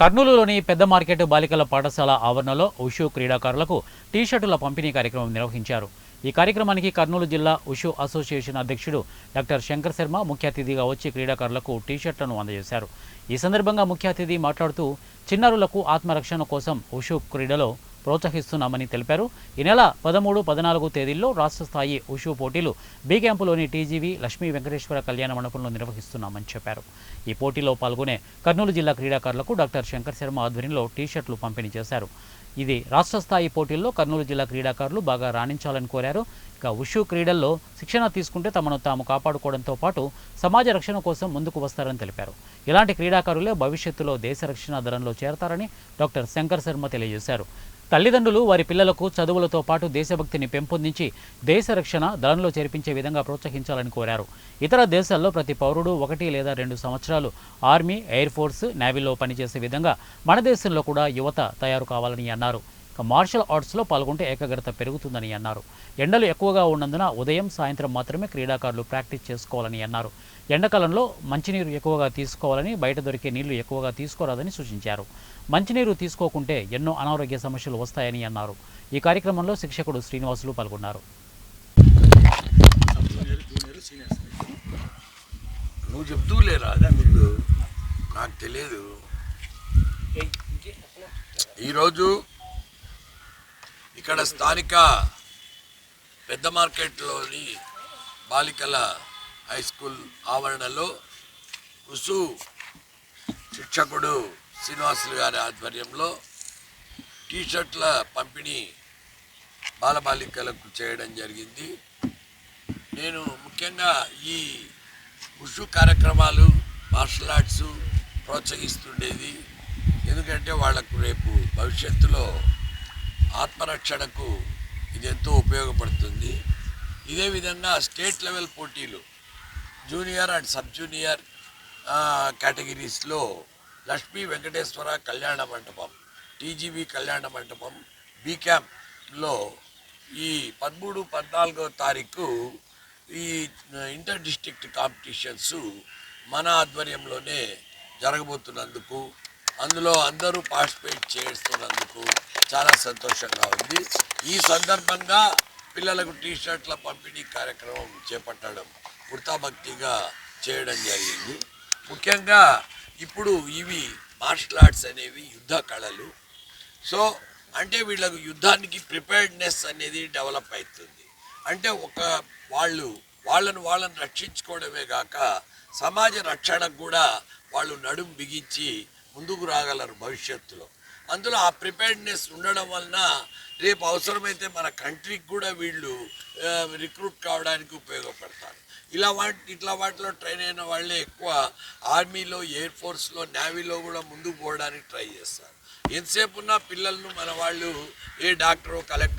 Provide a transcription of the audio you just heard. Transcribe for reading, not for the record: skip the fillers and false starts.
కర్నూలులోని పెద్ద మార్కెట్ బాలికల పాఠశాల ఆవరణలో ఉషు క్రీడాకారులకు టీషర్టుల పంపిణీ కార్యక్రమం నిర్వహించారు. ఈ కార్యక్రమానికి కర్నూలు జిల్లా ఉషు అసోసియేషన్ అధ్యక్షుడు డాక్టర్ శంకర్ శర్మ ముఖ్య అతిథిగా వచ్చి క్రీడాకారులకు టీషర్ట్లను అందజేశారు. ఈ సందర్భంగా ముఖ్య అతిథి మాట్లాడుతూ చిన్నారులకు ఆత్మరక్షణ కోసం ఉషు క్రీడలో ప్రోత్సహిస్తున్నామని తెలిపారు. ఈ నెల 13, 14 తేదీల్లో రాష్ట్ర స్థాయి ఉషు పోటీలు బి క్యాంపులోని టీజీవీ లక్ష్మీ వెంకటేశ్వర కళ్యాణ మండపంలో నిర్వహిస్తున్నామని చెప్పారు. ఈ పోటీలో పాల్గొనే కర్నూలు జిల్లా క్రీడాకారులకు డాక్టర్ శంకర్ శర్మ ఆధ్వర్యంలో టీషర్ట్లు పంపిణీ చేశారు. ఇది రాష్ట్ర స్థాయి పోటీల్లో కర్నూలు జిల్లా క్రీడాకారులు బాగా రాణించాలని కోరారు. ఇక ఉషు క్రీడల్లో శిక్షణ తీసుకుంటే తమను తాము కాపాడుకోవడంతో పాటు సమాజ రక్షణ కోసం ముందుకు వస్తారని తెలిపారు. ఇలాంటి క్రీడాకారులే భవిష్యత్తులో దేశ రక్షణ దళంలో చేరతారని డాక్టర్ శంకర్ శర్మ తెలియజేశారు. తల్లిదండ్రులు వారి పిల్లలకు చదువులతో పాటు దేశభక్తిని పెంపొందించి దేశ రక్షణ దళంలో చేర్పించే విధంగా ప్రోత్సహించాలని కోరారు. ఇతర దేశాల్లో ప్రతి పౌరుడు 1 లేదా 2 సంవత్సరాలు ఆర్మీ, ఎయిర్ ఫోర్స్, నేవీలో పనిచేసే విధంగా మన దేశంలో కూడా యువత తయారు కావాలని అన్నారు. మార్షల్ ఆర్ట్స్లో పాల్గొంటే ఏకాగ్రత పెరుగుతుందని అన్నారు. ఎండలు ఎక్కువగా ఉన్నందున ఉదయం, సాయంత్రం మాత్రమే క్రీడాకారులు ప్రాక్టీస్ చేసుకోవాలని అన్నారు. ఎండాకాలంలో మంచినీరు ఎక్కువగా తీసుకోవాలని, బయట దొరికే నీళ్లు ఎక్కువగా తీసుకోరాదని సూచించారు. మంచినీరు తీసుకోకుంటే ఎన్నో అనారోగ్య సమస్యలు వస్తాయని అన్నారు. ఈ కార్యక్రమంలో శిక్షకుడు శ్రీనివాసులు పాల్గొన్నారు. నువ్వు చెప్తూలేరా ముందు నాకు తెలియదు. ఈరోజు ఇక్కడ స్థానిక పెద్ద మార్కెట్లోని బాలికల హై స్కూల్ ఆవరణలో ఉసు శిక్షకుడు శ్రీనివాసులు గారి ఆధ్వర్యంలో టీషర్ట్ల పంపిణీ బాలబాలికలకు చేయడం జరిగింది. నేను ముఖ్యంగా ఈ ఉషు కార్యక్రమాలు, మార్షల్ ఆర్ట్స్ ప్రోత్సహిస్తుండేది. ఎందుకంటే వాళ్లకు రేపు భవిష్యత్తులో ఆత్మరక్షణకు ఇది ఎంతో ఉపయోగపడుతుంది. ఇదే విధంగా స్టేట్ లెవెల్ పోటీలు జూనియర్ అండ్ సబ్ జూనియర్ కేటగిరీస్లో లక్ష్మీ వెంకటేశ్వర కళ్యాణ మంటపం, టీజీవీ కళ్యాణ మంటపం, బి క్యాంప్లో ఈ 13, 14వ తారీఖు ఈ ఇంటర్ డిస్ట్రిక్ట్ కాంపిటీషన్స్ మన ఆధ్వర్యంలోనే జరగబోతున్నందుకు, అందులో అందరూ పార్టిసిపేట్ చేస్తున్నందుకు చాలా సంతోషంగా ఉంది. ఈ సందర్భంగా పిల్లలకు టీషర్ట్ల పంపిణీ కార్యక్రమం చేపట్టడం వృత్తాభక్తిగా చేయడం జరిగింది. ముఖ్యంగా ఇప్పుడు ఇవి మార్షల్ ఆర్ట్స్ అనేవి యుద్ధ కళలు. సో అంటే వీళ్ళకు యుద్ధానికి ప్రిపేర్డ్నెస్ అనేది డెవలప్ అవుతుంది. అంటే వాళ్ళను రక్షించుకోవడమే కాక సమాజ రక్షణకు కూడా వాళ్ళు నడుం బిగించి ముందుకు రాగలరు భవిష్యత్తులో. అందులో ఆ ప్రిపేర్డ్నెస్ ఉండడం వలన రేపు అవసరమైతే మన కంట్రీకి కూడా వీళ్ళు రిక్రూట్ కావడానికి ఉపయోగపడతారు. ఇట్లా వాటిలో ట్రైన్ అయిన వాళ్ళే ఎక్కువ ఆర్మీలో, ఎయిర్ ఫోర్స్లో, నేవీలో కూడా ముందుకు పోవడానికి ట్రై చేస్తారు. ఎంతసేపు ఉన్న పిల్లలను మన వాళ్ళు ఏ డాక్టరో, కలెక్టర్